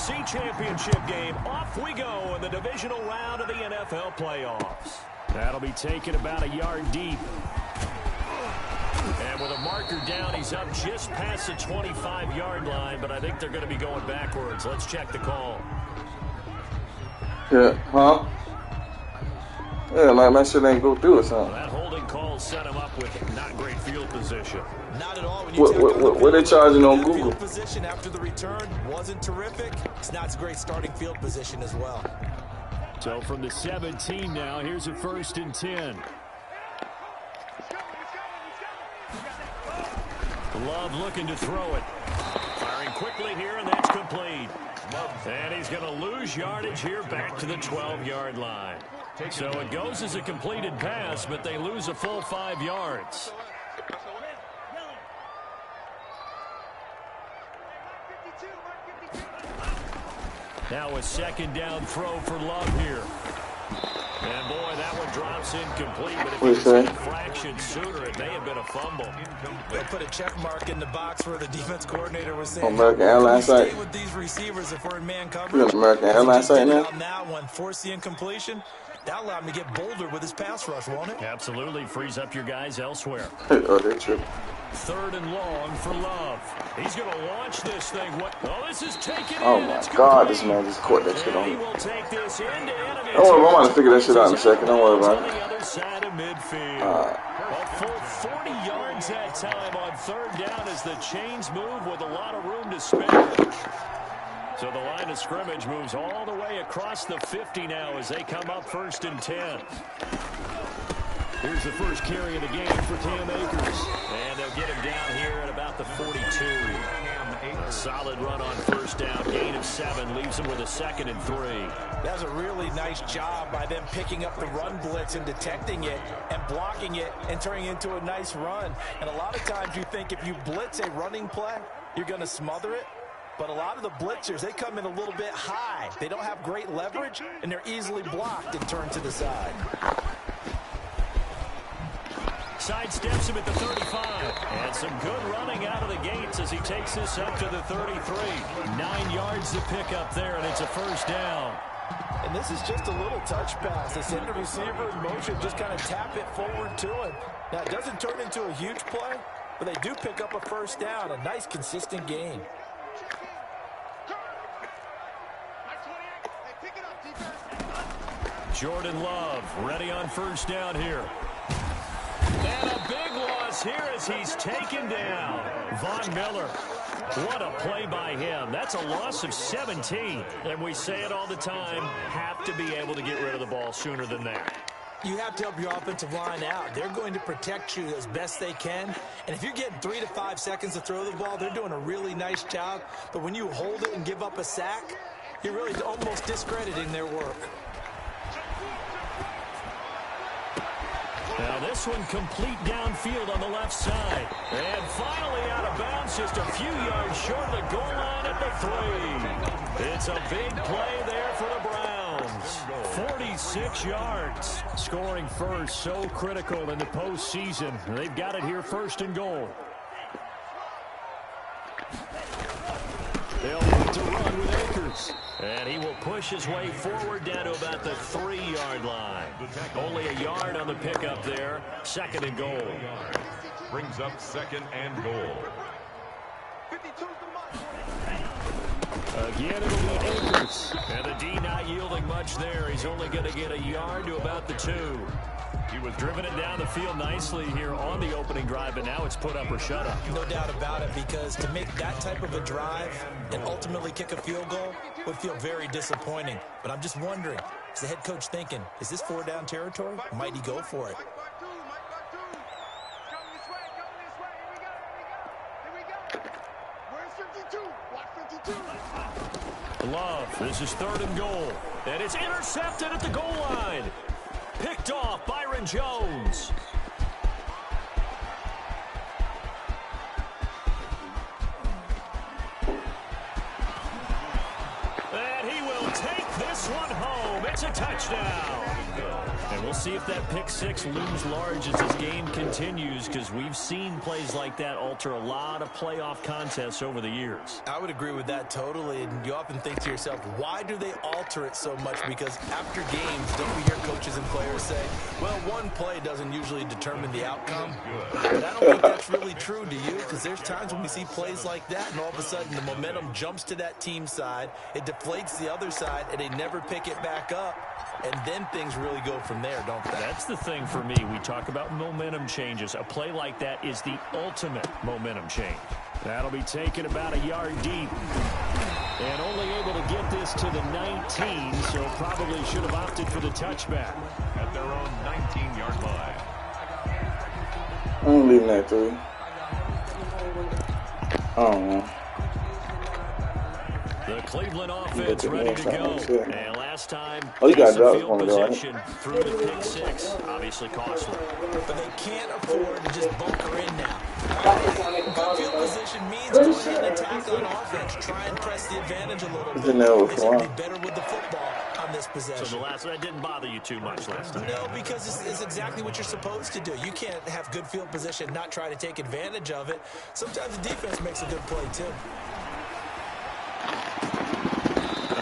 AFC Championship game. Off we go in the divisional round of the NFL playoffs. That'll be taken about a yard deep. And with a marker down, he's up just past the 25-yard line, but I think they're going to be going backwards. Let's check the call. Yeah, huh? Yeah, like that shit ain't go through or something. Well, that holding call set him up with not great field position. Not at all. When what they charging on Google? Field position after the return wasn't terrific. It's not a great starting field position as well. So from the 17 now, here's a 1st and 10. Love looking to throw it. Firing quickly here, and that's complete. And he's going to lose yardage here back to the 12-yard line. So it goes as a completed pass, but they lose a full 5 yards. Now a 2nd down throw for Love here. And boy, that one drops incomplete, but if it was a fraction sooner, it may have been a fumble. They'll put a check mark in the box where the defense coordinator was saying, American Airlines site. Stay with these receivers if we're in man coverage. You're on American Airlines site now? On that one, force the incompletion. That allowed him to get bolder with his pass rush, won't it? Absolutely. Frees up your guys elsewhere. Oh, they're tripping. 3rd and long for Love. He's going to launch this thing. Oh, this is taken Oh, in. my God. This man just caught that shit on He me. will take this end to enemy. Don't worry, I'm going to figure that shit out in a second. Don't worry about On it. the other side of midfield. A full 40 yards that time on 3rd down as the chains move with a lot of room to spare. So the line of scrimmage moves all the way across the 50 now as they come up 1st and 10. Here's the first carry of the game for Cam Akers. And they'll get him down here at about the 42. A solid run on 1st down. Gain of 7 leaves him with a 2nd and 3. That was a really nice job by them picking up the run blitz and detecting it and blocking it and turning it into a nice run. And a lot of times you think if you blitz a running play, you're going to smother it. But a lot of the blitzers, they come in a little bit high. They don't have great leverage, and they're easily blocked and turned to the side. Sidesteps him at the 35. And some good running out of the gates as he takes this up to the 33. 9 yards to pick up there, and it's a 1st down. And this is just a little touch pass. They send the receiver in motion, just kind of tap it forward to him. Now, it doesn't turn into a huge play, but they do pick up a 1st down, a nice, consistent gain. Jordan Love ready on 1st down here. And a big loss here as he's taken down. Von Miller. What a play by him. That's a loss of 17. And we say it all the time, have to be able to get rid of the ball sooner than that. You have to help your offensive line out. They're going to protect you as best they can. And if you're getting 3 to 5 seconds to throw the ball, they're doing a really nice job. But when you hold it and give up a sack, you're really almost discrediting their work. Now this one complete downfield on the left side. And finally out of bounds just a few yards short of the goal line at the 3. It's a big play there for the Browns. 46 yards. Scoring first, so critical in the postseason. They've got it here 1st and goal. They'll look to run with Akers. And he will push his way forward down to about the 3-yard line. Only a yard on the pickup there. 2nd and goal. Brings up 2nd and goal. Again, it'll be Akers. And the D not yielding much there. He's only going to get a yard to about the 2. He was driven it down the field nicely here on the opening drive, but now it's put up or shut up. No doubt about it, because to make that type of a drive and ultimately kick a field goal would feel very disappointing. But I'm just wondering, is the head coach thinking, is this 4-down territory? Or might he go for it? Love, this is 3rd and goal. And it's intercepted at the goal line. Picked off Byron Jones. And he will take this one home. It's a touchdown. And we'll see if that pick six looms large as this game continues, because we've seen plays like that alter a lot of playoff contests over the years. I would agree with that totally. And you often think to yourself, why do they alter it so much? Because after games, don't we hear coaches and players say, well, one play doesn't usually determine the outcome? But I don't think that's really true, do you? Because there's times when we see plays like that, and all of a sudden the momentum jumps to that team side, it deflates the other side, and they never pick it back up. And then things really go from there, don't they? That's the thing for me. We talk about momentum changes. A play like that is the ultimate momentum change. That'll be taken about a yard deep. And only able to get this to the 19, so probably should have opted for the touchback. At their own 19-yard line. I'm leaving that 3. I don't know. The Cleveland offense ready to go. And last time, you got field on the go, position through the pick six. Obviously costly. But they can't afford to just bunker in now. Good field position means go ahead and attack on offense. Try and press the advantage a little bit. They seem to be better with the football on this possession. So the last one didn't bother you too much last time? No, because it's exactly what you're supposed to do. You can't have good field position, not try to take advantage of it. Sometimes the defense makes a good play, too.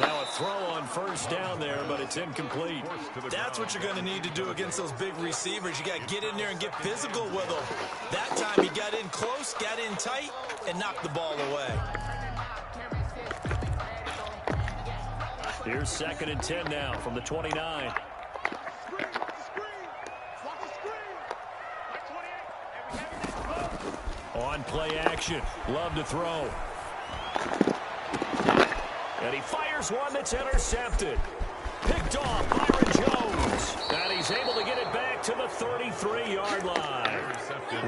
Now a throw on first down there, but it's incomplete. That's what you're going to need to do against those big receivers. You got to get in there and get physical with them. That time he got in close, got in tight, and knocked the ball away. Here's 2nd and 10 now from the 29. On play action. Love to throw. And he fires one that's intercepted. Picked off Byron Jones. And he's able to get it back to the 33-yard line.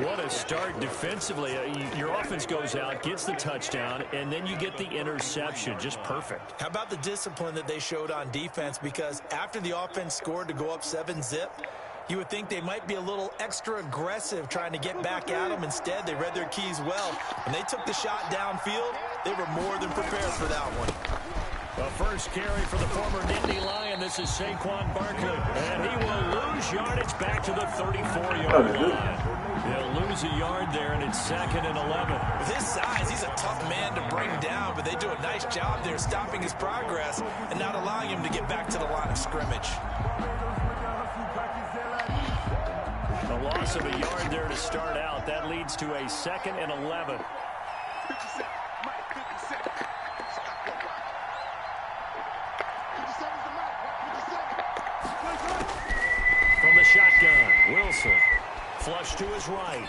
What a start defensively. Your offense goes out, gets the touchdown, and then you get the interception. Just perfect. How about the discipline that they showed on defense? Because after the offense scored to go up 7-zip, you would think they might be a little extra aggressive trying to get back at them. Instead, they read their keys well. When they took the shot downfield, they were more than prepared for that one. The first carry for the former Nittany Lion. This is Saquon Barkley. And he will lose yardage back to the 34-yard line. They'll lose a yard there, and it's 2nd and 11. With his size, he's a tough man to bring down, but they do a nice job there stopping his progress and not allowing him to get back to the line of scrimmage. A loss of a yard there to start out. That leads to a 2nd and 11. From the shotgun, Wilson. Flush to his right.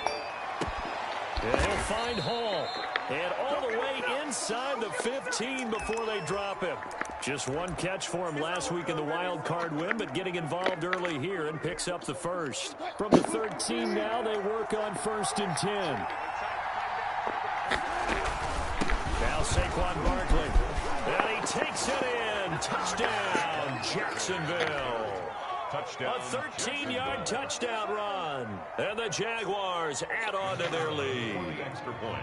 And he'll find Hall. And all the way inside the 15 before they drop him. Just one catch for him last week in the wild card win, but getting involved early here and picks up the first. From the 13 now, they work on 1st and 10. Now Saquon Barkley. And he takes it in. Touchdown, Jacksonville. Touchdown. A 13-yard touchdown run. And the Jaguars add on to their lead. Extra point.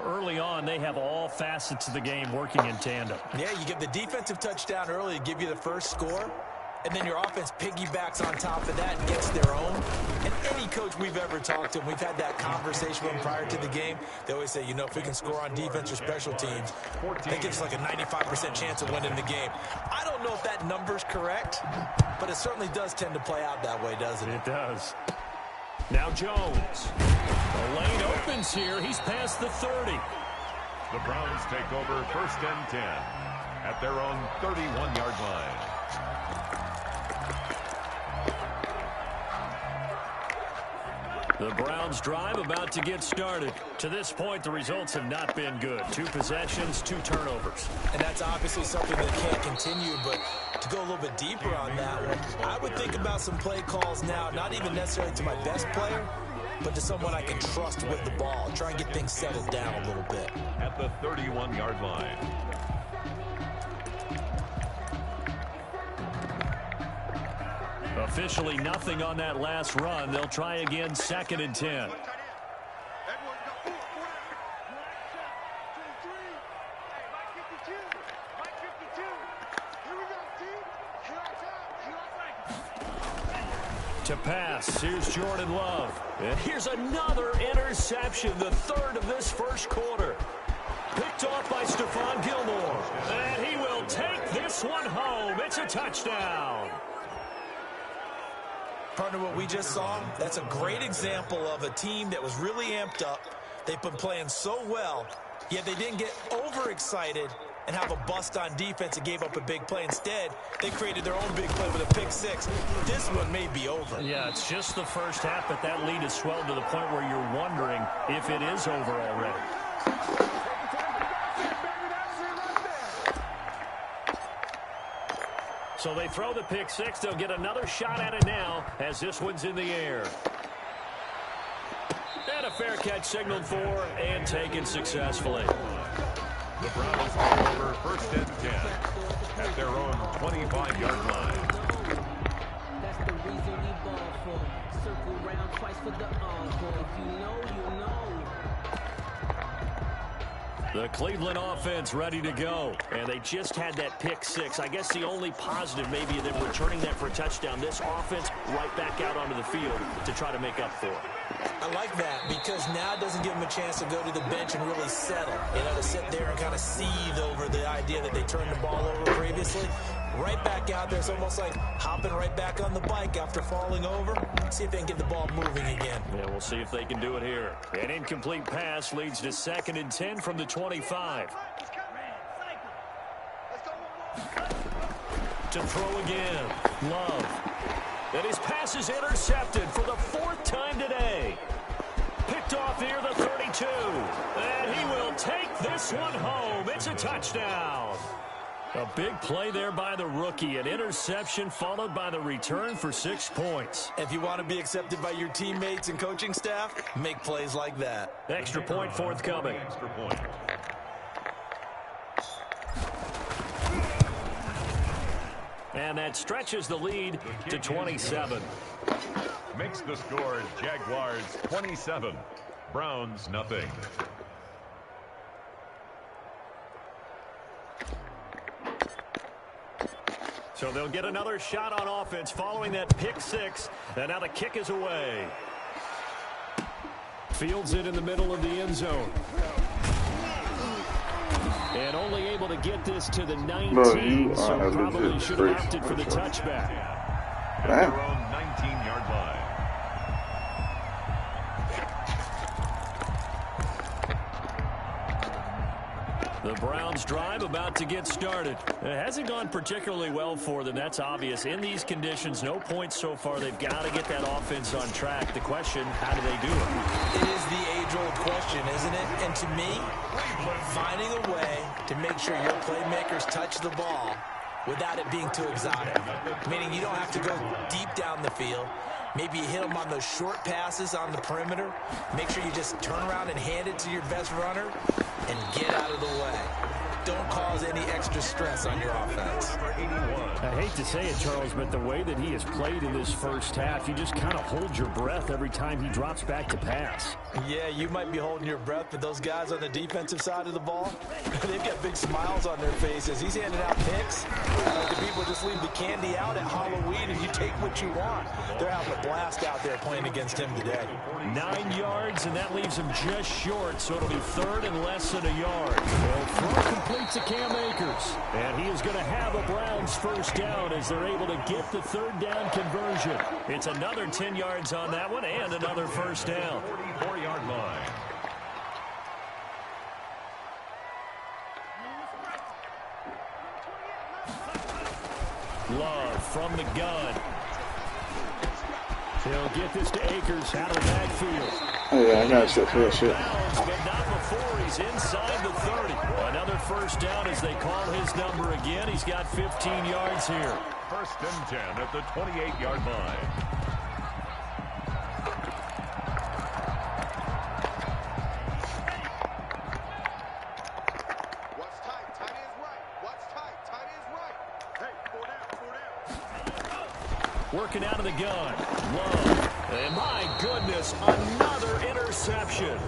Early on, they have all facets of the game working in tandem. Yeah, you get the defensive touchdown early to give you the first score, and then your offense piggybacks on top of that and gets their own. And any coach we've ever talked to, and we've had that conversation with them prior to the game, they always say, you know, if we can score on defense or special teams, that gives us like a 95% chance of winning the game. I don't know if that number's correct, but it certainly does tend to play out that way, doesn't it? It does. Now Jones. The lane opens here. He's past the 30. The Browns take over 1st and 10 at their own 31-yard line. The Browns drive about to get started. To this point, the results have not been good. 2 possessions, 2 turnovers. And that's obviously something that can't continue, but to go a little bit deeper on that one, I would think about some play calls now, not even necessarily to my best player, but to someone I can trust with the ball. Try and get things settled down a little bit. At the 31-yard line. Officially nothing on that last run. They'll try again, 2nd and 10. To pass, here's Jordan Love. And here's another interception, the third of this first quarter. Picked off by Stephon Gilmore. And he will take this one home. It's a touchdown. Partner, what we just saw, that's a great example of a team that was really amped up. They've been playing so well, yet they didn't get overexcited and have a bust on defense and gave up a big play. Instead, they created their own big play with a pick six. This one may be over. Yeah, it's just the first half, but that lead has swelled to the point where you're wondering if it is over already. So they throw the pick six. They'll get another shot at it now as this one's in the air. And a fair catch signaled for and taken successfully. The Browns take over first and 10 at their own 25-yard line. That's the reason we ball for. Circle round twice for the encore. If you know, you know. The Cleveland offense ready to go. And they just had that pick six. I guess the only positive maybe them returning that for a touchdown. This offense right back out onto the field to try to make up for it. I like that because now it doesn't give them a chance to go to the bench and really settle. You know, to sit there and kind of seethe over the idea that they turned the ball over previously. Right back out there. It's almost like hopping right back on the bike after falling over. See if they can get the ball moving again. Yeah, we'll see if they can do it here. An incomplete pass leads to 2nd and 10 from the 25. To throw again. Love. And his pass is intercepted for the 4th time today. Picked off near the 32. And he will take this one home. It's a touchdown. A big play there by the rookie. An interception followed by the return for 6 points. If you want to be accepted by your teammates and coaching staff, make plays like that. Extra point forthcoming. Extra point. And that stretches the lead to 27. Makes the score Jaguars 27, Browns nothing. So they'll get another shot on offense following that pick six. And now the kick is away. Fields it in the middle of the end zone. And only able to get this to the 19, so probably should have opted for the touchback. At their own 19-yard line. The Browns drive about to get started. It hasn't gone particularly well for them. That's obvious. In these conditions, no points so far. They've got to get that offense on track. The question, how do they do it? It is the age-old question, isn't it? And to me, finding a way to make sure your playmakers touch the ball without it being too exotic. Meaning you don't have to go deep down the field. Maybe you hit them on those short passes on the perimeter. Make sure you just turn around and hand it to your best runner and get out of the way. Don't cause any extra stress on your offense. I hate to say it, Charles, but the way that he has played in this first half, you just kind of hold your breath every time he drops back to pass. Yeah, you might be holding your breath, but those guys on the defensive side of the ball, they've got big smiles on their faces. He's handing out picks. The people just leave the candy out at Halloween, and you take what you want. They're having a blast out there playing against him today. 9 yards, and that leaves him just short, so it'll be 3rd and less than a yard. They'll throw complete to Cam Akers. And he is going to have a Browns first down as they're able to get the 3rd down conversion. It's another 10 yards on that one and another first down. 44-yard line. Love from the gun. He'll get this to Akers out of the backfield. Oh, yeah, I got to sit for that shit. But not before he's inside the 30. Another first down as they call his number again. He's got 15 yards here. 1st and 10 at the 28-yard line. What's tight? Tight is right. What's tight? Tight is right. Hey, 4 down. Working out of the gun. Love. And my goodness, another interception.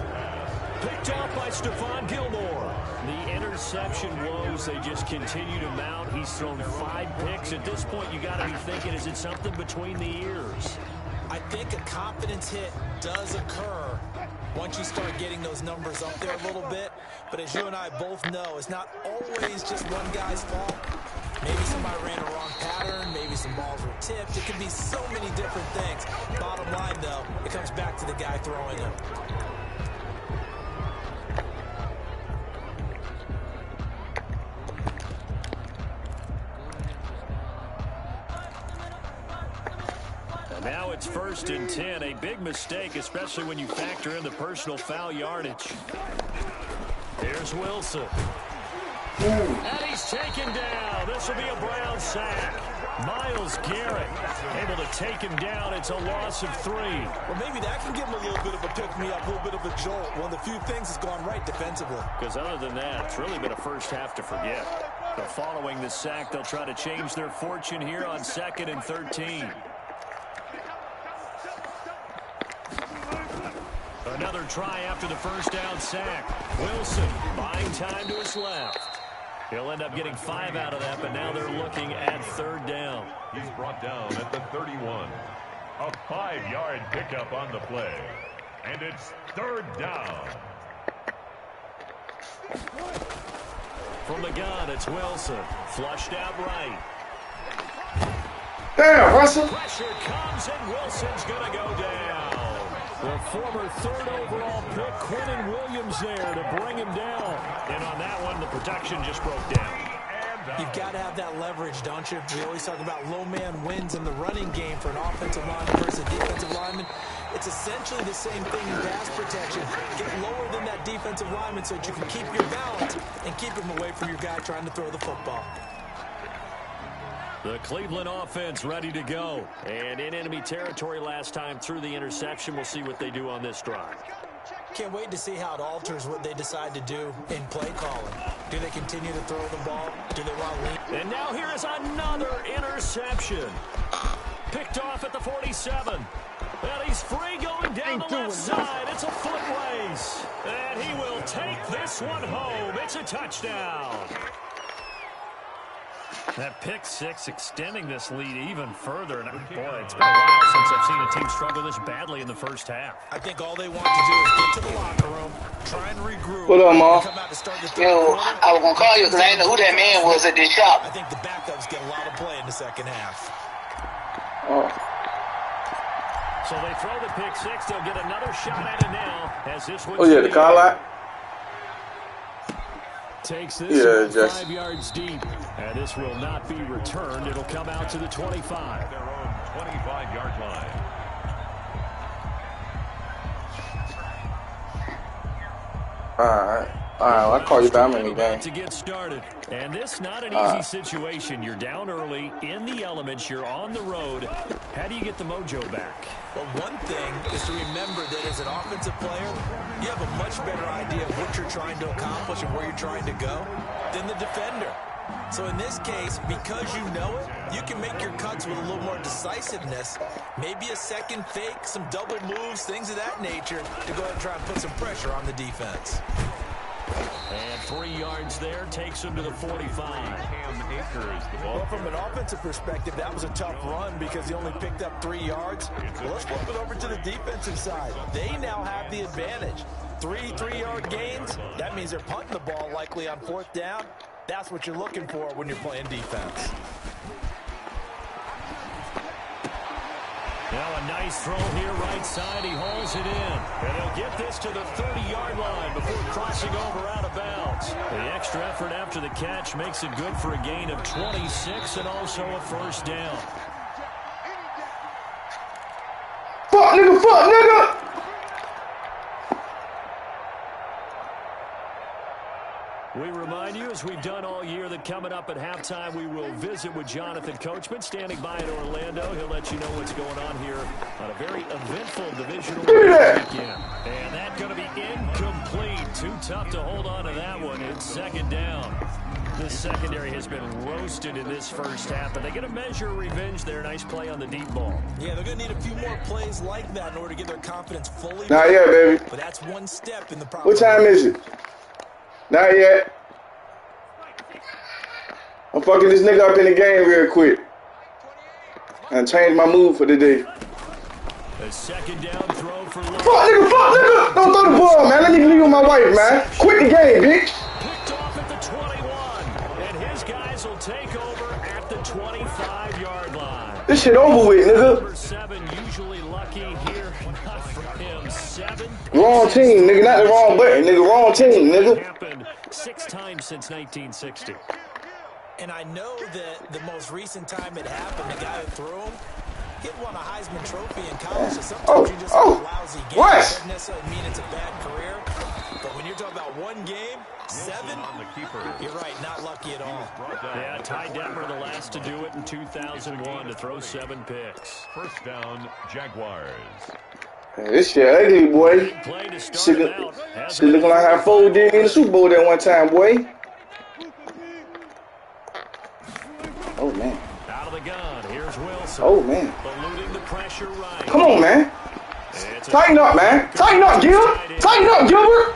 Picked off by Stephon Gilmore. The interception woes, they just continue to mount. He's thrown 5 picks. At this point, you got to be thinking, is it something between the ears? I think a confidence hit does occur once you start getting those numbers up there a little bit. But as you and I both know, it's not always just one guy's fault. Maybe somebody ran a wrong pattern. Maybe some balls were tipped. It could be so many different things. Bottom line, though, it comes back to the guy throwing them. Now it's 1st and 10. A big mistake, especially when you factor in the personal foul yardage. Here's Wilson. And he's taken down. This will be a Brown sack. Myles Garrett able to take him down. It's a loss of 3. Well, maybe that can give him a little bit of a pick-me-up, a little bit of a jolt. One of the few things that's gone right defensively. Because other than that, it's really been a first half to forget. But following the sack, they'll try to change their fortune here on 2nd and 13. Another try after the first down sack. Wilson buying time to his left. He'll end up getting 5 out of that, but now they're looking at 3rd down. He's brought down at the 31. A 5-yard pickup on the play. And it's 3rd down. From the gun, it's Wilson. Flushed out right. Damn, Russell. Pressure comes, and Wilson's going to go down. The former 3rd overall pick, Quinnen Williams there to bring him down. And on that one, the protection just broke down. You've got to have that leverage, don't you? We always talk about low man wins in the running game for an offensive lineman versus a defensive lineman. It's essentially the same thing in pass protection. Get lower than that defensive lineman so that you can keep your balance and keep him away from your guy trying to throw the football. The Cleveland offense ready to go. And in enemy territory last time through the interception. We'll see what they do on this drive. Can't wait to see how it alters what they decide to do in play calling. Do they continue to throw the ball? Do they want to lean? And now here is another interception. Picked off at the 47. And he's free going down the left side. It's a foot race. And he will take this one home. It's a touchdown. That pick 6 extending this lead even further. And boy, it's been a while since I've seen a team struggle this badly in the first half. I think all they want to do is get to the locker room, try and regroup. What up, Ma? Come out to start the Yo, I was going to call you because I didn't know who that man was at this shop. I think the backups get a lot of play in the second half. Oh. So they throw the pick 6. They'll get another shot at it now. As this one The car lot? takes this 5 yards deep. And this will not be returned. It'll come out to the 25. Their own 25-yard line. All right, I'll call you back in the game. To get started. And this not an easy situation. You're down early, in the elements, you're on the road. How do you get the mojo back? Well, one thing is to remember that as an offensive player, you have a much better idea of what you're trying to accomplish and where you're trying to go than the defender. So in this case, because you know it, you can make your cuts with a little more decisiveness. Maybe a second fake, some double moves, things of that nature to go ahead and try and put some pressure on the defense. And 3 yards there takes him to the 45. Cam Akers, the ball. Well, from an offensive perspective, that was a tough run because he only picked up 3 yards. Well, let's flip it over to the defensive side. They now have the advantage. 3 3-yard gains. That means they're punting the ball likely on 4th down. That's what you're looking for when you're playing defense. Now a nice throw here right side. He hauls it in. And he'll get this to the 30-yard line before crossing over out of bounds. The extra effort after the catch makes it good for a gain of 26 and also a first down. Fuck, nigga! We remind you, as we've done all year, that coming up at halftime, we will visit with Jonathan Coachman, standing by in Orlando. He'll let you know what's going on here on a very eventful divisional weekend. And that's going to be incomplete. Too tough to hold on to that one. It's 2nd down. This secondary has been roasted in this first half, but they're going to measure revenge there. Nice play on the deep ball. Yeah, they're going to need a few more plays like that in order to get their confidence fully. Not yet, baby. But that's one step in the proper. What time is it? Not yet. I'm fucking this nigga up in the game real quick. And change my mood for the day. A second down throw for Love. Fuck, nigga. Don't throw the ball, man. Let me leave with my wife, man. Quit the game, bitch. Picked off at the 21. And his guys will take over at the 25-yard line. This shit over with, nigga. Number 7, usually lucky here. Not for him. 7. Wrong team, nigga. Not the wrong button, nigga. Wrong team, nigga. Happened 6 times since 1960. And I know that the most recent time it happened, the guy that threw him, he won a Heisman Trophy in college. So sometimes you just have a lousy game. It doesn't necessarily mean it's a bad career. But when you're talking about one game, 7, you're right, not lucky at all. Yeah, Ty Detmer, the last to do it in 2001 to throw 7 picks. First down, Jaguars. This shit ugly, boy. Shit looking like how Foles did in the Super Bowl that one time, boy. Oh, man. Out of the gun, here's Wilson. Oh, man. Eluding the pressure right. Come on, man. Tighten up, man. Tighten up, Gilbert. Tighten up, Gilbert.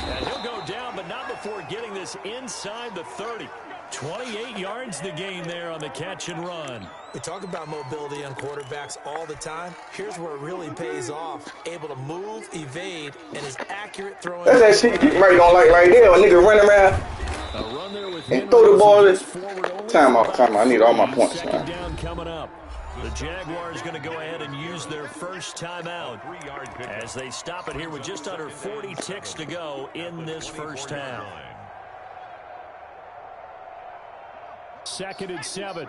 And he'll go down, but not before getting this inside the 30. 28 yards the gain there on the catch and run. We talk about mobility on quarterbacks all the time. Here's where it really pays off. Able to move, evade, and is accurate throwing. That's that shit you right don't like right there. A nigga run around and throw the ball in. Time out. I need all my points, man. Down coming up. The Jaguars going to go ahead and use their first timeout as they stop it here with just under 40 ticks to go in this first half. 2nd and 7.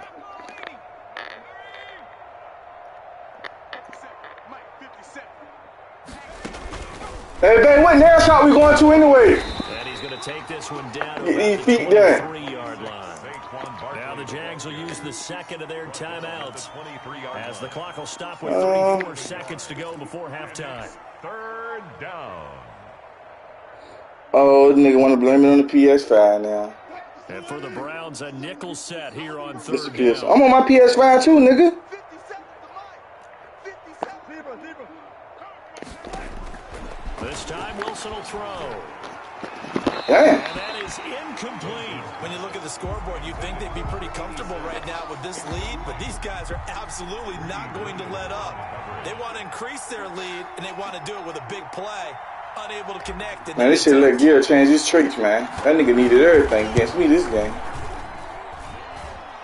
Hey, babe, what nail shot we going to anyway? And he's going to take this one down Get to these the feet down. 23-yard line. Now the Jags will use the second of their timeouts as the clock will stop with 34 seconds to go before halftime. 3rd down. Oh, the nigga want to blame it on the PS5 now. And for the Browns, a nickel set here on 3rd down. I'm on my PS5 too, nigga. This time Wilson will throw. Damn. And that is incomplete. When you look at the scoreboard, you'd think they'd be pretty comfortable right now with this lead, but these guys are absolutely not going to let up. They want to increase their lead, and they want to do it with a big play. Unable to connect. And Man, this shit let Gear change his traits, man. That nigga needed everything against me this game.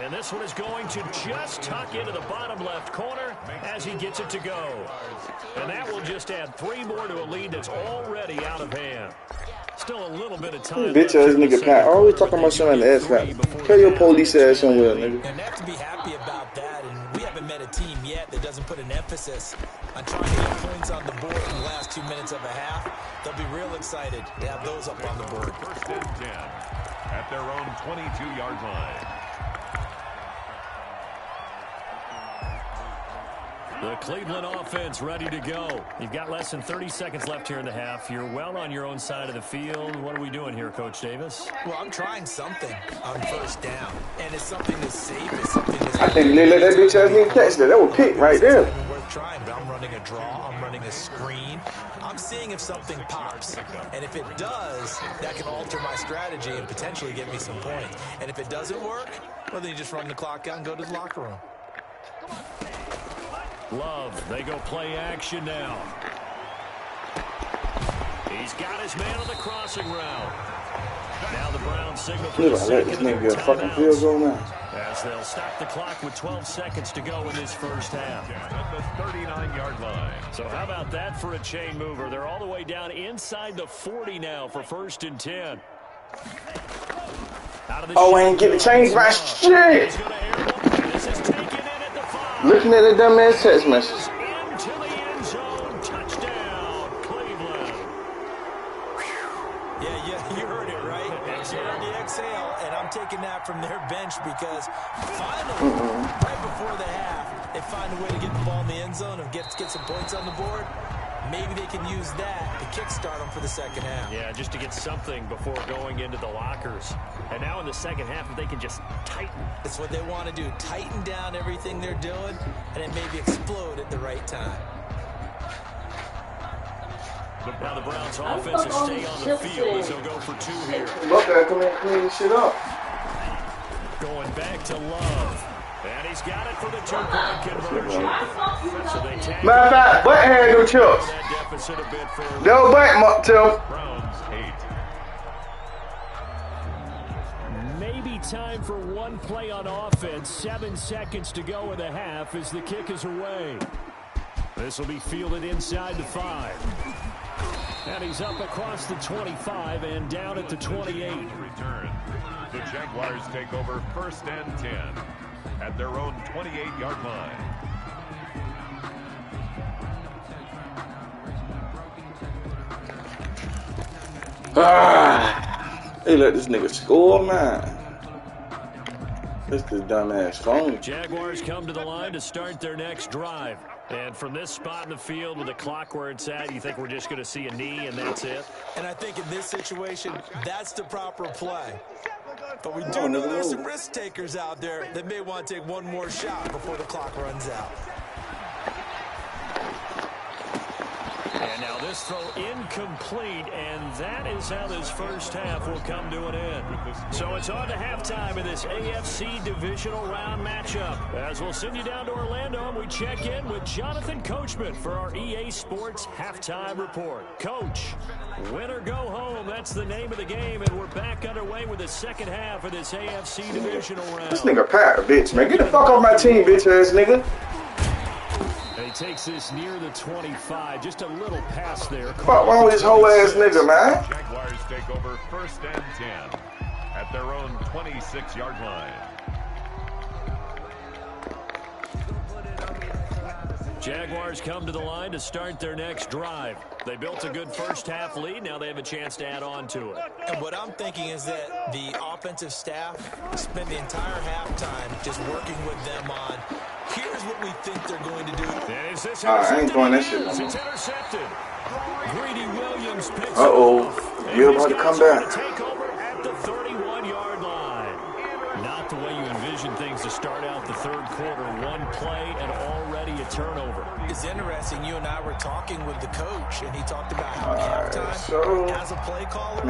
And this one is going to just tuck into the bottom left corner as he gets it to go. And that will just add 3 more to a lead that's already out of hand. Still a little bit of time. Bitch ass nigga Pat. Always talking about something in the ass back. Tell your police ass somewhere, nigga. And they have to be happy about that. And we haven't met a team yet that doesn't put an emphasis on trying to get points on the board in the last 2 minutes of a half. They'll be real excited to have those up on the board. 1st and 10 at their own 22-yard line. The Cleveland offense ready to go. You've got less than 30 seconds left here in the half. You're well on your own side of the field. What are we doing here, Coach Davis? Well, I'm trying something on 1st down. And it's something that's safe. It's something that's... I think they let that bitch ass nigga catch that. That was pick right there. It's not even worth trying, but I'm running a draw. I'm running a screen. I'm seeing if something pops. And if it does, that can alter my strategy and potentially get me some points. And if it doesn't work, well, then you just run the clock out and go to the locker room. Love, they go play action now. He's got his man on the crossing route. Now the Browns signal for the second of their timeouts as they'll stop the clock with 12 seconds to go in this first half. At the 39-yard line. So how about that for a chain mover? They're all the way down inside the 40 now for 1st and 10. Oh, I ain't get to change my shit. Looking at the dumbass text message. Into the end zone. Touchdown, Cleveland. Yeah, you heard it, right? Exhale the exhale, and I'm taking that from their bench because finally, right before the half, they find a way to get the ball in the end zone and get some points on the board. Maybe they can use that to kickstart them for the second half. Yeah, just to get something before going into the lockers. And now in the second half, if they can just tighten. That's what they want to do. Tighten down everything they're doing, and then maybe explode at the right time. Now the Browns' offense will stay on the field as they'll go for 2 here. Look at come in and clean this shit up. Going back to Love. And he's got it for the two-point conversion. So they tag matter of fact, Butt had no chips. that deficit a bit further. No Butt, Tim. Browns 8. Maybe time for one play on offense. 7 seconds to go in the half as the kick is away. This will be fielded inside the 5. And he's up across the 25 and down at the 28. Return. The Jaguars take over 1st and 10 at their own 28-yard line. They let this nigga score, man. This is dumbass phone. Jaguars come to the line to start their next drive. And from this spot in the field with the clock where it's at, you think we're just going to see a knee and that's it? And I think in this situation, that's the proper play. But we do know there's some risk takers out there that may want to take one more shot before the clock runs out. And now this throw incomplete, and that is how this first half will come to an end. So it's on to halftime in this AFC divisional round matchup. As we'll send you down to Orlando, and we check in with Jonathan Coachman for our EA Sports Halftime Report. Coach, win or go home, that's the name of the game, and we're back underway with the second half of this AFC divisional round. This nigga Pat, bitch, man. Get the fuck off my team, bitch ass nigga. He takes this near the 25. Just a little pass there. Fuck wrong with this whole ass nigga, man. Jaguars take over 1st and 10 at their own 26-yard line. Jaguars come to the line to start their next drive. They built a good first half lead. Now they have a chance to add on to it. And what I'm thinking is that the offensive staff spend the entire halftime just working with them on, here's what we think they're going to do. Is this I ain't doing that shit no more. It's intercepted. Greedy Williams picks You're about to come back. Take over at the 31-yard line. Not the way you envision things to start out the third quarter. One play and already a turnover. It's interesting. You and I were talking with the coach, and he talked about how at halftime, as a play caller,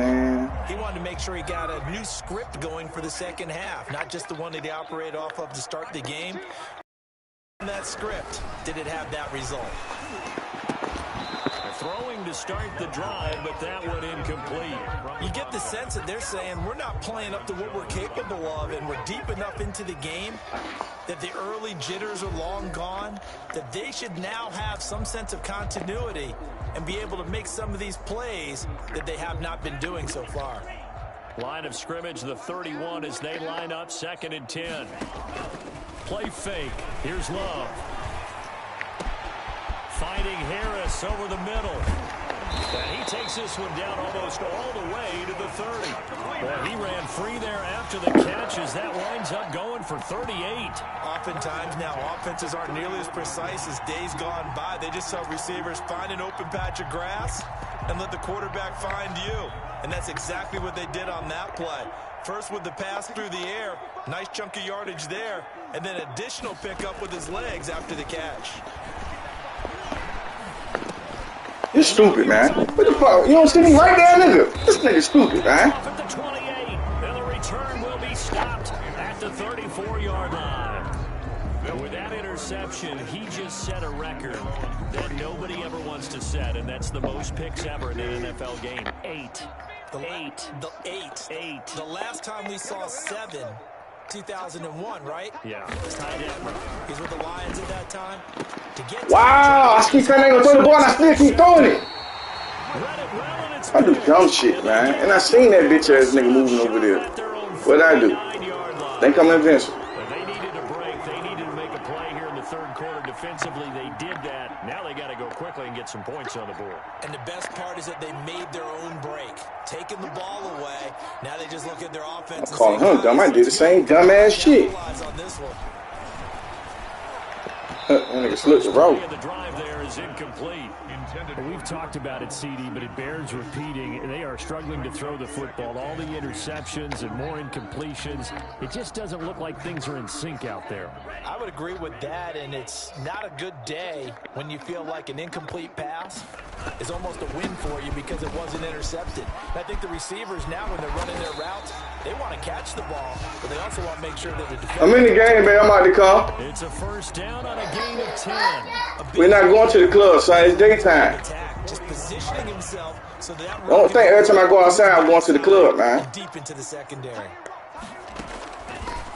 he wanted to make sure he got a new script going for the second half, not just the one that he operated off of to start the game. That script, did it have that result? Throwing to start the drive, but that one incomplete. You get the sense that they're saying we're not playing up to what we're capable of, and we're deep enough into the game that the early jitters are long gone, that they should now have some sense of continuity and be able to make some of these plays that they have not been doing so far. Line of scrimmage, the 31 as they line up 2nd and 10. Play fake. Here's Love. Finding Harris over the middle. And he takes this one down almost all the way to the 30. Well, he ran free there after the catch as that winds up going for 38. Oftentimes now offenses aren't nearly as precise as days gone by. They just saw receivers find an open patch of grass and let the quarterback find you. And that's exactly what they did on that play. First with the pass through the air, nice chunk of yardage there, and then additional pickup with his legs after the catch. You're stupid, man. What the fuck? You don't see me right there, nigga. This nigga stupid, man. Off at the 28, and the return will be stopped at the 34-yard line. With that interception, he just set a record that nobody ever wants to set, and that's the most picks ever in an NFL game. 8. The last time we saw 7, 2001, right? Yeah. He's with the Lions at that time. Wow, I keep saying I ain't gonna throw the ball and I still keep throwing it. I do dumb shit, man. And I seen that bitch ass nigga moving over there. What'd I do? They come invincible. They needed a break. They needed to make a play here in the third quarter defensively. They did that. Now they got to go quickly and get some points on the board. And the best part is that they made their own break. Taking the ball away. Now they just look at their offense. I'm calling him dumb. I did the same dumbass shit. That nigga slipped the rope. The drive there is incomplete. We've talked about it, CD, but it bears repeating. They are struggling to throw the football. All the interceptions and more incompletions. It just doesn't look like things are in sync out there. I would agree with that, and it's not a good day when you feel like an incomplete pass is almost a win for you because it wasn't intercepted. I think the receivers now, when they're running their routes, they want to catch the ball, but they also want to make sure that the defense... I'm in the game, man. I'm out to come. It's a first down on a gain of 10. We're not going to the club, son. It's daytime. Just positioning himself so that... I don't think every time I go outside, I'm going to the club, man. Deep into the secondary.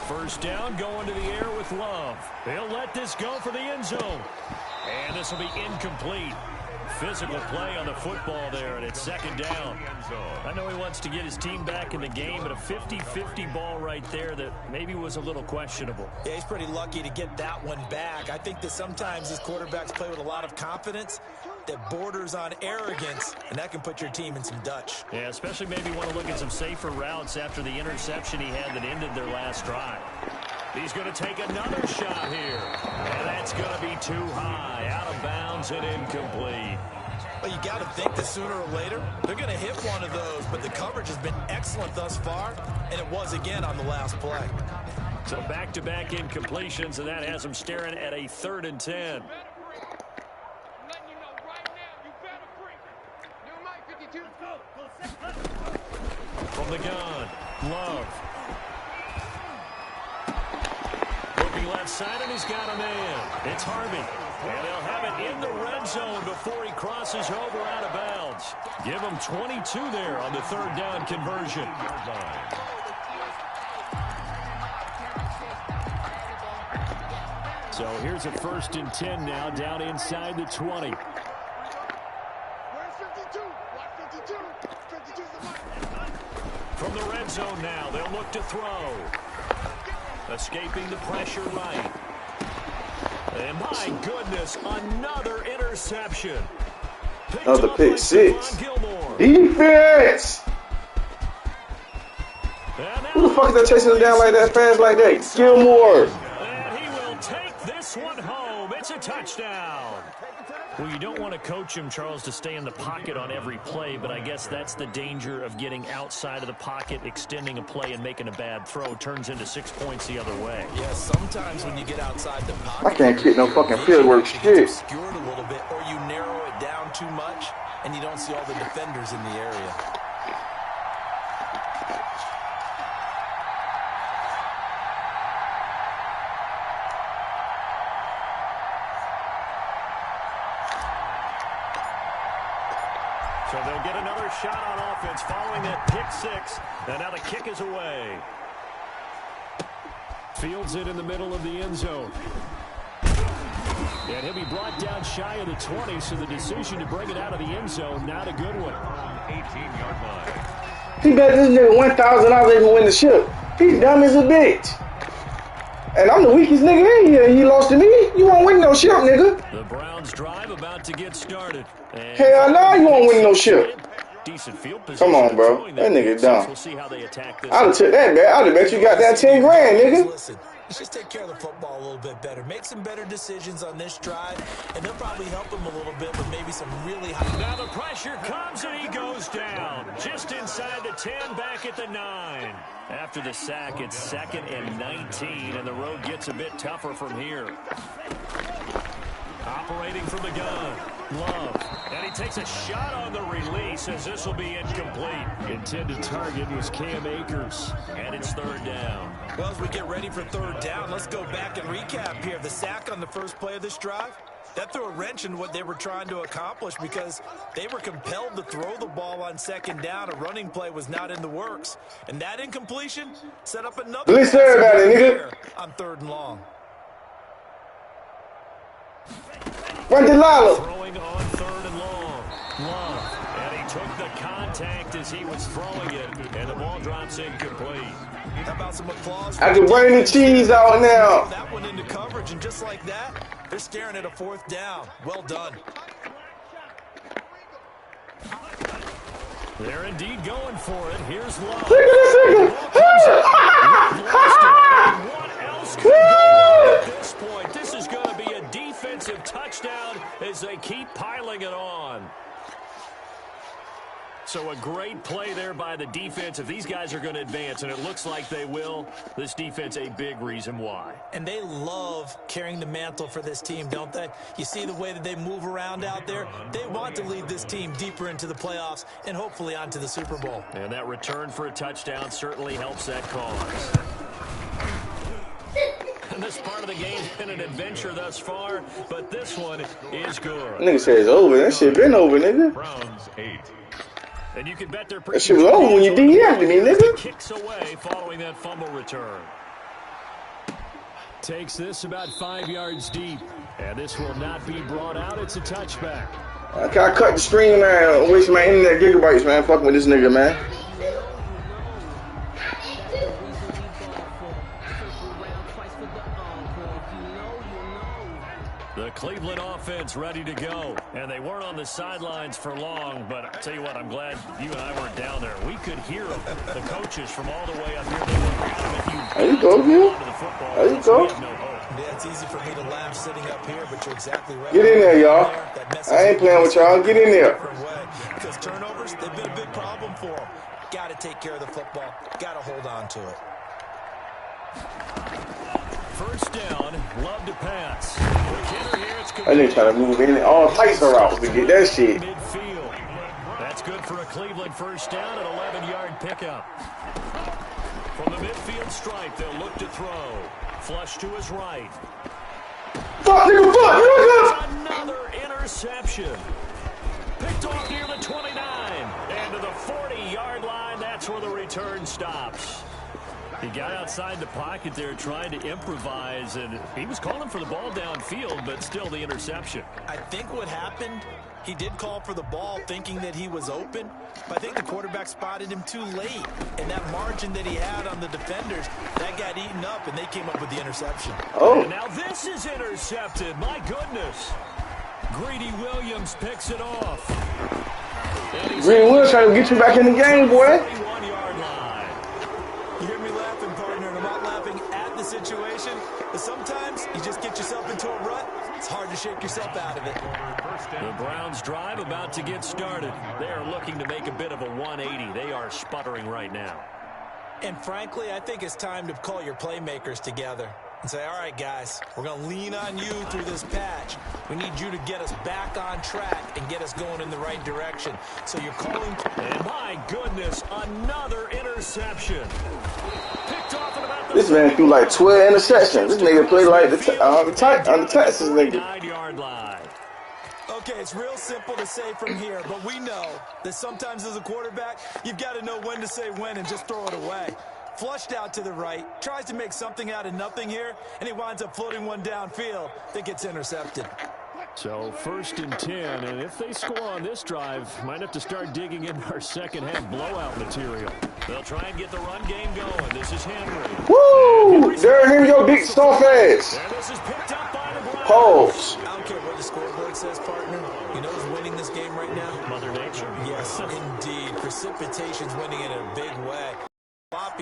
First down, going to the air with Love. They'll let this go for the end zone. And this will be incomplete. Physical play on the football there, and it's second down. I know he wants to get his team back in the game, but a 50-50 ball right there that maybe was a little questionable. Yeah, he's pretty lucky to get that one back. I think that sometimes these quarterbacks play with a lot of confidence that borders on arrogance, and that can put your team in some Dutch. Yeah, especially maybe want to look at some safer routes after the interception he had that ended their last drive. He's going to take another shot here. And that's going to be too high. Out of bounds and incomplete. Well, you got to think that sooner or later, they're going to hit one of those. But the coverage has been excellent thus far, and it was again on the last play. So back-to-back incompletions, and that has them staring at a 3rd and 10. From the gun, Love. Looking left side, and he's got a man. It's Harvey. And they'll have it in the red zone before he crosses over out of bounds. Give him 22 there on the 3rd down conversion. So here's a 1st and 10 now, down inside the 20. From the red zone now, they'll look to throw. Escaping the pressure right. And my goodness, another interception. Another pick six. Defense! Who the fuck is that chasing him down like that, fast like that? Gilmore! And he will take this one home. It's a touchdown. Well, you don't want to coach him, Charles, to stay in the pocket on every play, but I guess that's the danger of getting outside of the pocket, extending a play, and making a bad throw. Turns into 6 points the other way. Yeah, sometimes when you get outside the pocket, I can't kick no fucking field work shit. Obscured a little bit, or you narrow it down too much, and you don't see all the defenders in the area. So they'll get another shot on offense following that pick six. And now the kick is away. Fields it in the middle of the end zone. And he'll be brought down shy of the 20, so the decision to bring it out of the end zone, not a good one. 18-yard line. He bet this nigga $1,000 even win the ship. He's dumb as a bitch. And I'm the weakest nigga in here. He lost to me. You won't win no ship, nigga. The Browns drive about to get started. And hell no, you won't win no ship. Decent field position. Come on, bro. That nigga dumb. We'll see how they attack this. I'd have took that, man. I'd have bet you got that 10 grand, nigga. Listen, let's just take care of the football a little bit better. Make some better decisions on this drive, and they'll probably help him a little bit with maybe some really high... Now the pressure comes, and he goes down. Just inside the 10, back at the 9. After the sack, it's 2nd and 19, and the road gets a bit tougher from here. Operating from the gun, Love. And he takes a shot on the release as this will be incomplete. Intended target was Cam Akers, and it's 3rd down. Well, as we get ready for 3rd down, let's go back and recap here. The sack on the first play of this drive, that threw a wrench in what they were trying to accomplish because they were compelled to throw the ball on 2nd down. A running play was not in the works. And that incompletion set up another Listen to everybody, nigga. On 3rd and long. Run to Lala. Throwing on 3rd and long. Love. And he took the contact as he was throwing it, and the ball drops incomplete. How about some applause? I can burn the cheese out now. That one into coverage, and just like that, they're staring at a 4th down. Well done. They're indeed going for it. Here's Love. Look at this nigga. What else could go at this point? This is going to be a defensive touchdown as they keep piling it on. So a great play there by the defense. If these guys are going to advance, and it looks like they will, this defense a big reason why. And they love carrying the mantle for this team, don't they? You see the way that they move around out there? They want to lead this team deeper into the playoffs and hopefully onto the Super Bowl. And that return for a touchdown certainly helps that cause. And this part of the game's been an adventure thus far, but this one is good. Nigga said it's over. That shit been over, nigga. Browns 8. And you can bet their that shit was over when you DM'd me, nigga. Kicks away following that fumble return. Takes this about 5 yards deep. And this will not be brought out. It's a touchback. I cut the stream, man. I'm wasting my internet gigabytes, man. Fucking with this nigga, man. The Cleveland offense ready to go. And they weren't on the sidelines for long, but I'll tell you what, I'm glad you and I weren't down there. We could hear them, the coaches from all the way up here. They were adamant. There you go, Gil. There you go. Yeah, it's easy for me to laugh sitting up here, but you're exactly right. Get in there, y'all. I ain't playing with y'all. Get in there. Because turnovers, they've been a big problem for them. Got to take care of the football. Got to hold on to it. First down, Love to pass. I didn't try to move in all types of routes to get that shit. Midfield. That's good for a Cleveland first down, an 11-yard pickup. From the midfield stripe, they'll look to throw. Flush to his right. Fuck, nigga, fuck, nigga. Another interception. Picked off near the 29. And to the 40-yard line, that's where the return stops. He got outside the pocket there trying to improvise, and he was calling for the ball downfield, but still the interception. I think what happened, he did call for the ball thinking that he was open, but I think the quarterback spotted him too late. And that margin that he had on the defenders, that got eaten up, and they came up with the interception. Oh. And now this is intercepted. My goodness. Greedy Williams picks it off. Greedy Williams trying to get you back in the game, boy. Situation, but sometimes you just get yourself into a rut. It's hard to shake yourself out of it. The Browns drive about to get started. They are looking to make a bit of a 180. They are sputtering right now. And frankly, I think it's time to call your playmakers together and say, all right, guys, we're going to lean on you through this patch. We need you to get us back on track and get us going in the right direction. So you're calling. And my goodness, another interception. Picked off at about the this man threw like 12 interceptions. This nigga played like the Texas nigga. 9-yard line. Okay, it's real simple to say from here, but we know that sometimes as a quarterback, you've got to know when to say when and just throw it away. Flushed out to the right, tries to make something out of nothing here, and he winds up floating one downfield that gets intercepted. So 1st and 10, and if they score on this drive, might have to start digging in our second half blowout material. They'll try and get the run game going. This is Henry. Woo! There, here we go, big soft ass. And this is picked up by the Browns. Pause. I don't care what the scoreboard says, partner. You know who's winning this game right now? Mother Nature. Yes, indeed. Precipitation's winning in a big way.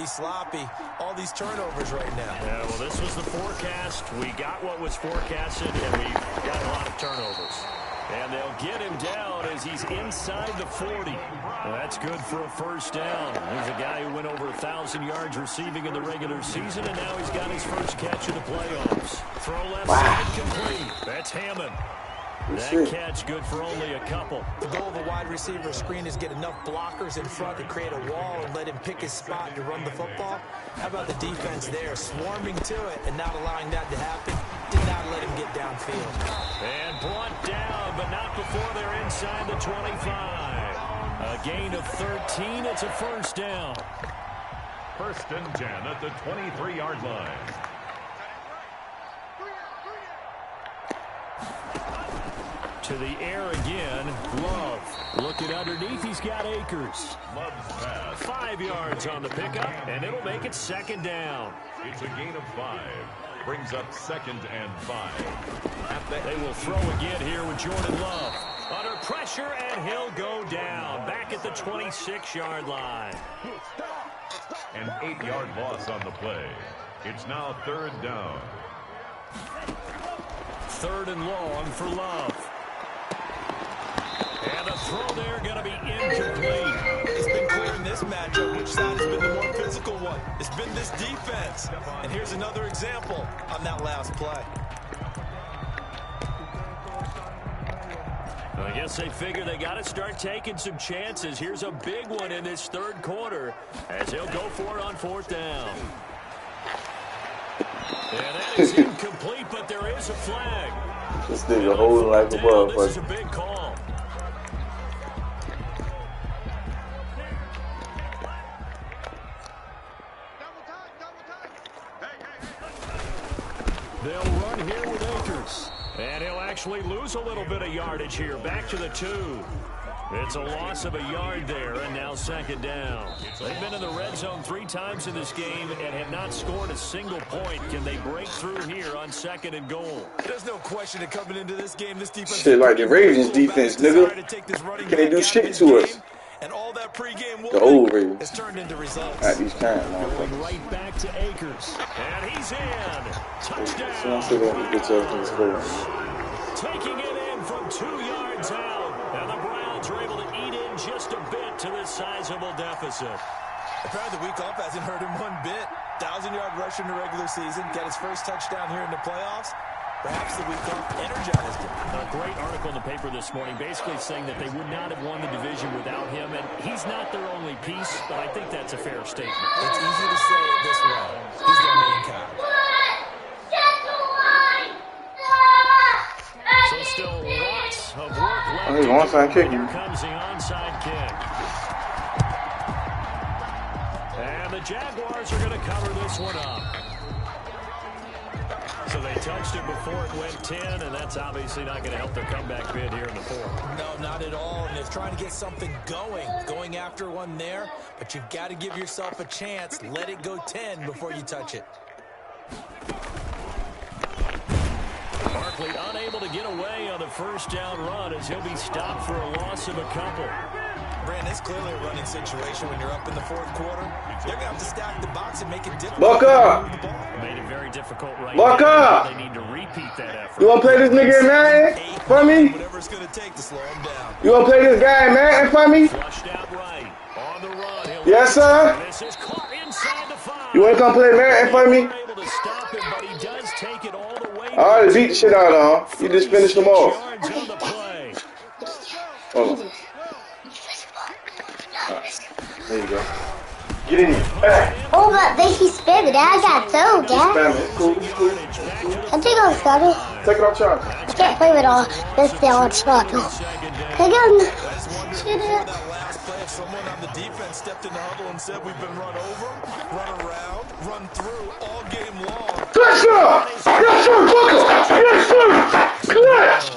Sloppy, all these turnovers right now. Yeah, well, this was the forecast. We got what was forecasted, and we got a lot of turnovers. And they'll get him down as he's inside the 40. Well, that's good for a first down. There's a guy who went over 1,000 yards receiving in the regular season, and now he's got his first catch in the playoffs. Throw left side complete. That's Hammond. That catch good for only a couple. The goal of a wide receiver screen is get enough blockers in front to create a wall and let him pick his spot to run the football. How about the defense there, swarming to it and not allowing that to happen? Did not let him get downfield. And brought down, but not before they're inside the 25. A gain of 13. It's a first down. 1st and 10 at the 23-yard line. To the air again, Love. Looking underneath, he's got Akers. Love's pass. 5 yards on the pickup, and it'll make it 2nd down. It's a gain of 5. Brings up 2nd and 5. They will throw again here with Jordan Love. Under pressure, and he'll go down. Back at the 26-yard line. An 8-yard loss on the play. It's now 3rd down. 3rd and long for Love. And a throw there going to be incomplete. It's been clear in this matchup which side has been the more physical one. It's been this defense. And here's another example on that last play. I guess they figure they got to start taking some chances. Here's a big one in this third quarter as he'll go for it on fourth down. And that is incomplete, but there is a flag. This nigga holding like a motherfucker. This is a big call. They'll run here with Akers. And he'll actually lose a little bit of yardage here. Back to the 2. It's a loss of a yard there, and now second down. They've been in the red zone 3 times in this game and have not scored a single point. Can they break through here on second and goal? There's no question that coming into this game, this defense... Shit like the Ravens defense, nigga. Can they do shit to us? And all that pregame the old Ravens. Has turned into results. At these times, going right back to Akers. And he's in. Touchdown. Taking it in from 2 yards out. And the Browns are able to eat in just a bit to this sizable deficit. Apparently the week off hasn't hurt him one bit. 1,000-yard rusher in the regular season. Got his first touchdown here in the playoffs. Perhaps the week off energized him. A great article in the paper this morning basically saying that they would not have won the division without him. And he's not their only piece, but I think that's a fair statement. It's easy to say it this way. He's their main guy. So still lots of work left. Hey, onside kick. Here comes the onside kick. And the Jaguars are going to cover this one up. So they touched it before it went 10, and that's obviously not going to help their comeback bid here in the fourth. No, not at all. And they're trying to get something going after one there. But you've got to give yourself a chance. Let it go 10 before you touch it. Barkley unable to get away on the first down run as he'll be stopped for a loss of a couple. Brandon, it's clearly a running situation when you're up in the fourth quarter. They're going to have to stack the box and make it difficult. Buck up! Made it very difficult right Buck now. up! They need to repeat that effort. You want to play this nigga, man? For me? Whatever it's going to take to slow him down. You want to play this guy, man? For me? Flushed out right. On the run. Yes, sir. This is caught inside the 5. You want to come play, man? For me? Able to stop him, but he does take it all the way. I already beat the shit out of him. You just finished them off. Yards on the play. Hold on. There you go. Get in here. Oh, but they he spit it. I got throw, Dad. Spam it. Cool. I think I'm sorry. Take it off charge. I can't play with all this down spot. Take it. Shoot it. That last play, if someone on the defense stepped in the huddle and said we've been run over, run around, run through all game long. Yes, sir! Yes, sir! Yes, sir! Yes!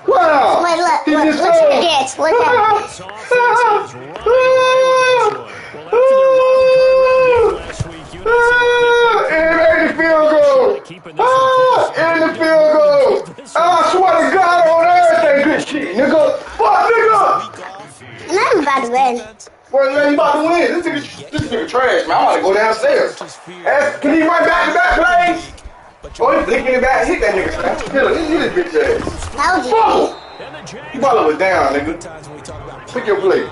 Wow! Wait, look at this. Look at this. And the field goal! And the field goal! I swear to God on everything, good shit, nigga! Fuck, nigga! And I'm about to win. Well, man, you about to win. This nigga trash, man. I want to go downstairs. Can he run back-to-back plays? Oh, he's flicking it back. Hit that nigga, man. Hit this bitch ass. That was Fuck! You probably was down, nigga. Pick your play.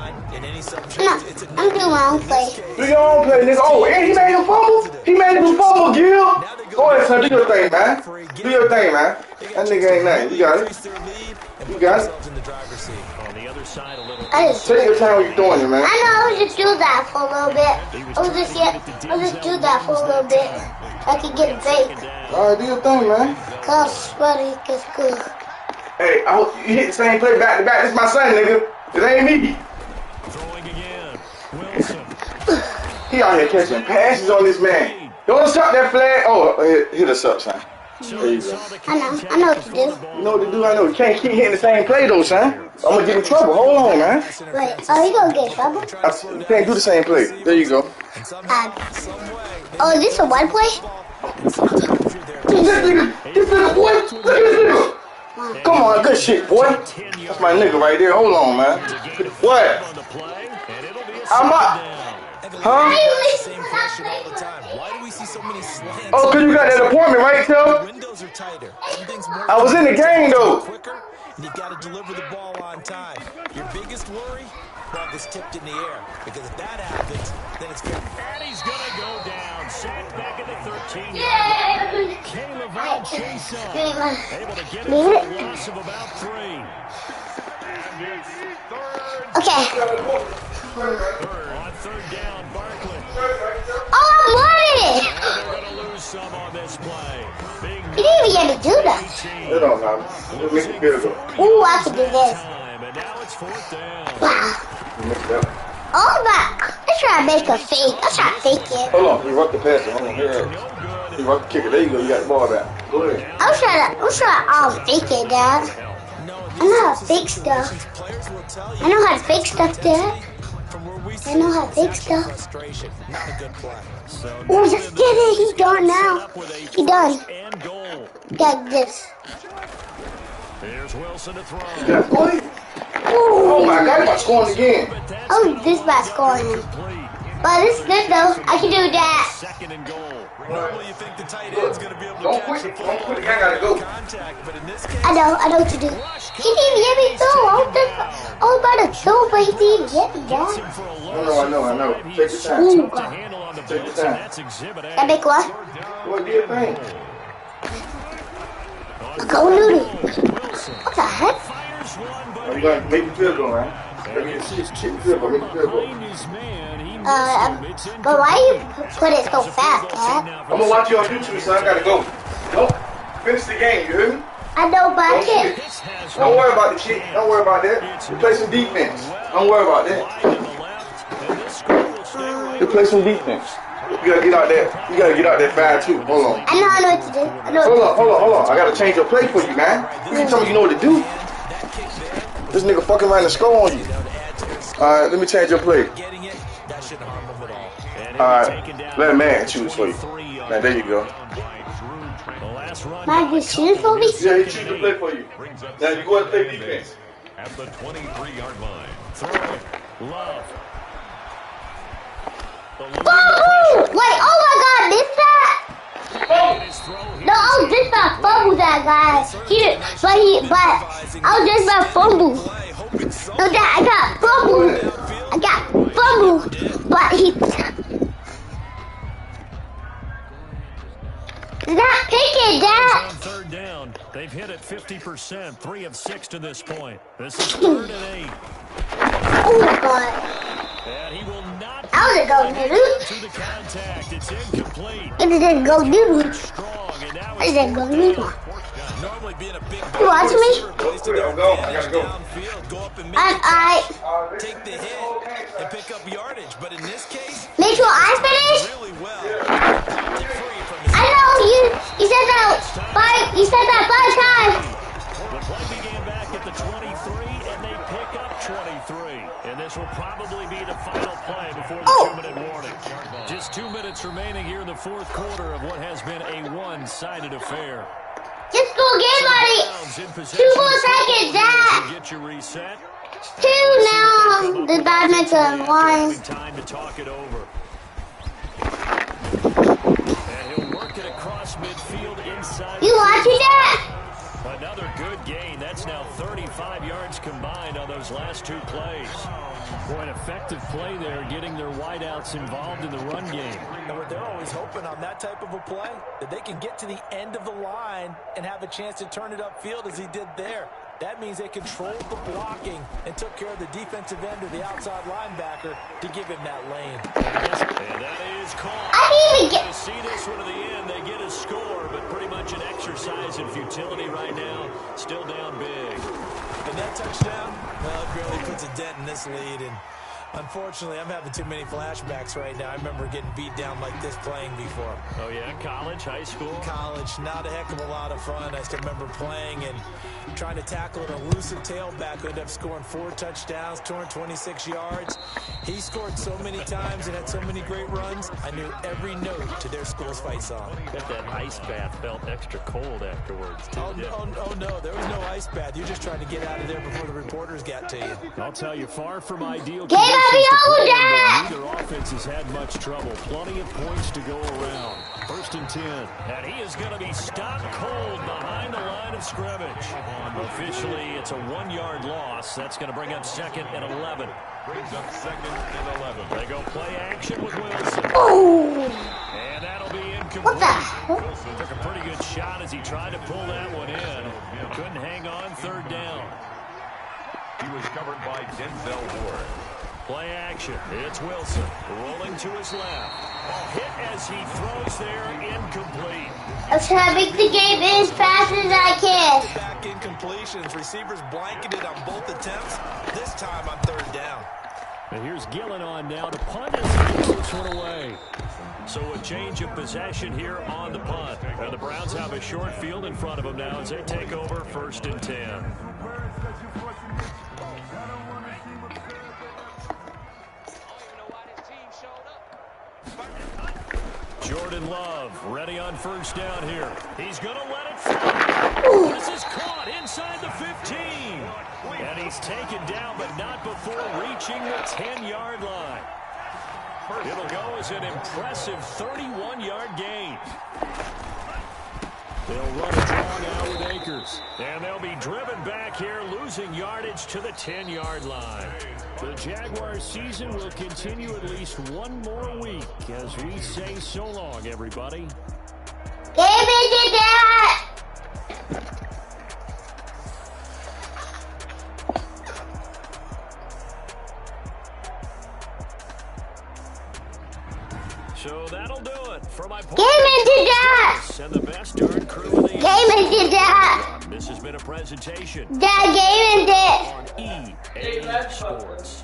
No, I'm doing my own play. Do your own play, nigga. Oh, and he made him fumble? He made him fumble, Gil. Go ahead, son. Do your thing, man. Do your thing, man. That nigga ain't nothing. You got it. You got it. On the other side, a little. Take your time when you're doing it, man. I know. I was just do that for a little bit. I was just do that for a little bit. I could get a break. All right, do your thing, man. Cause buddy, cause good. Hey, I hope you hit the same play back to back. This is my son, nigga. It ain't me. Throwing again. Wilson. He out here catching passes on this man. Don't stop that flag. Oh, hit us up, son. There you go. I know what to do. You know what to do? I know. You can't keep hitting the same play, though, son. I'm going to get in trouble. Hold on, man. Wait, oh, you gonna get in trouble? You can't do the same play. There you go. Oh, is this a one play? This nigga, boy. Look at this nigga. Come on, good shit, boy. That's my nigga right there. Hold on, man. What? I'm up. Huh? Same question all the time. Why do we see so many slants? Oh, because you got that appointment, right, Phil? Windows are tighter. Everything's more I was in the game, though. quicker. and you've got to deliver the ball on time. Your biggest worry? Ball gets tipped in the air, because if that happens, then it's good. And he's going to go down. Sacked back at the 13-yard line. Caleb Van Chason able to get it for a loss of about 3. Okay. On third down, Barkley. Oh, I wanted it. And they're going to lose some on this play. You didn't even get to do that. It don't matter. Just make the field goal. Ooh, I can do this. And now it's 4th down. Wow. You mixed up. Oh my. Let's try to make a fake. Let's try to fake it. Hold on. You rock the pass. Hold on. Here. You rock the kicker. There you go. You got the ball back. Go ahead. I'm trying to fake it, Dad. I know how to fake stuff. I know how to fake stuff, Dad. I know how to fake stuff. Oh, just get it. He's done now. He done. Got this. Here's Wilson to throw. Yeah, boy. Oh my God, I'm scoring again. Oh, this by scoring. But this is good though. I can do that. 2nd and goal. Normally you think the tight end's going to be able to Don't catch the quit. football. Don't quit. I gotta go. Contact, but in this case, I know what to do. He didn't get me through. I was about to throw, but he didn't get me, Dad. I know. Take your time. Ooh, To God. handle on the Take your blitz, time. and that's exhibit A. That big one? Boy, do your thing. Go noodle. Wilson What the heck? fires one, but I'm going to make the field goal, man. Let me see. Kick the field goal. Make the field goal. behind his man. He missed him. It's But why you put it so fast, Dad? I'm going to watch you on YouTube, so I got to go. Nope. Finish the game. You hear me? I know, but I can't. This has Don't worry about the kick. Don't worry about that. You play some defense. Don't worry about that. wide to the left, and this score will stay right. You play some defense. You gotta get out there. You gotta get out there 5-2. Hold on. I know what to do. I know what to do. Hold on. I gotta change your play for you, man. You tell me you know what to do. This nigga fucking around and score on you. Alright, let me change your play. getting it, that shouldn't harm them at all. And Alright, let a man choose for you. Now, there you go. The last run Man, you choose for me? Yeah, he choose to play for you. Now, you go and play defense. At the 23-yard line. throw it. Love. Fumble! Wait, oh my God, this that? No, I was just about to fumble that guy. But I was just about to fumble. No, Dad, I got fumbled. But he. Not picking, Dad. On third down, they've hit it 50%, 3 of 6 to this point. This is 3rd and 8. Oh, God. And he will not I was going to do. to the contact. It's incomplete. It didn't go do. Strong, and now It didn't go do. Normally being a big You watching me? place to their I gotta advantage go. downfield, go up and make I take the hit and pick up yardage. But in this case, make sure I finish. really well. Kept it free from his I know you said that 5. You said that 5 times. the play began back at the 23, and they pick up 23. And this will probably be the final play before the 2-minute warning. Just 2 minutes remaining here in the 4th quarter of what has been a one-sided affair. Just go get money. 2 more seconds, Dad. Get your reset. 2 now. The badminton line. Time to talk it over. And he'll work it across midfield inside. You watching that? Another good gain. That's now 35 yards combined on those last 2 plays. Boy, an effective play there, getting their wideouts involved in the run game. And what they're always hoping on that type of a play, that they can get to the end of the line and have a chance to turn it upfield as he did there. That means they controlled the blocking and took care of the defensive end or the outside linebacker to give him that lane. And that is caught. I didn't even get. To see this one to the end, they get a score, but pretty much an exercise in futility right now. Still down big. And that touchdown, well, it barely puts a dent in this lead. And unfortunately, I'm having too many flashbacks right now. I remember getting beat down like this playing before. Oh, yeah? College, high school? College, not a heck of a lot of fun. I still remember playing and trying to tackle an elusive tailback who ended up scoring 4 touchdowns, 226 yards. He scored so many times and had so many great runs, I knew every note to their school's fight song. Bet that ice bath felt extra cold afterwards, too. Oh, no, there was no ice bath. You're just trying to get out of there before the reporters got to you. I'll tell you, far from ideal Get out of conditions to the play in, Dad! but neither offense has had much trouble. Plenty of points to go around. 1st and 10. And he is going to be stopped cold behind the line of of scrimmage. Officially, it's a 1-yard loss. That's going to bring up 2nd and 11. Brings up 2nd and 11. They go play action with Wilson. Oh. And that'll be incomplete. What the hell? Wilson took a pretty good shot as he tried to pull that one in. Couldn't hang on 3rd down. He was covered by Denzel Ward. Play action. It's Wilson rolling to his left. Hit as he throws there, incomplete. I'm trying to make the game as fast as I can. Back incompletions. Receivers blanketed on both attempts. This time on 3rd down. And here's Gillen on now to punt as he throws this one away. So a change of possession here on the punt. And the Browns have a short field in front of them now as they take over 1st and 10. Jordan Love ready on 1st down here. He's going to let it fly. This is caught inside the 15. And he's taken down, but not before reaching the 10-yard line. It'll go as an impressive 31-yard gain. They'll run a draw now with Akers. And they'll be driven back here, losing yardage to the 10-yard line. The Jaguars season will continue at least one more week as we say so long, everybody. Give me that! So that'll do it for my Give me that! and the best darn crew in the Give me that! This has been a presentation That game that. on EA Sports.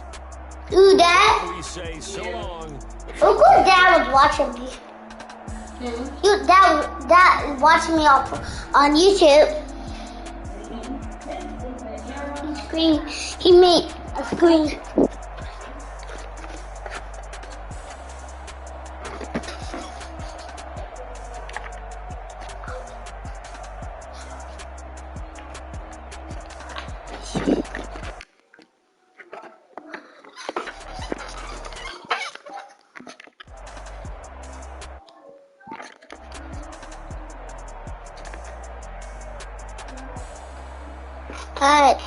Ooh, that. We say so long. Look who Dad was watching me. Dad was watching me on YouTube. He made a screen. Alright.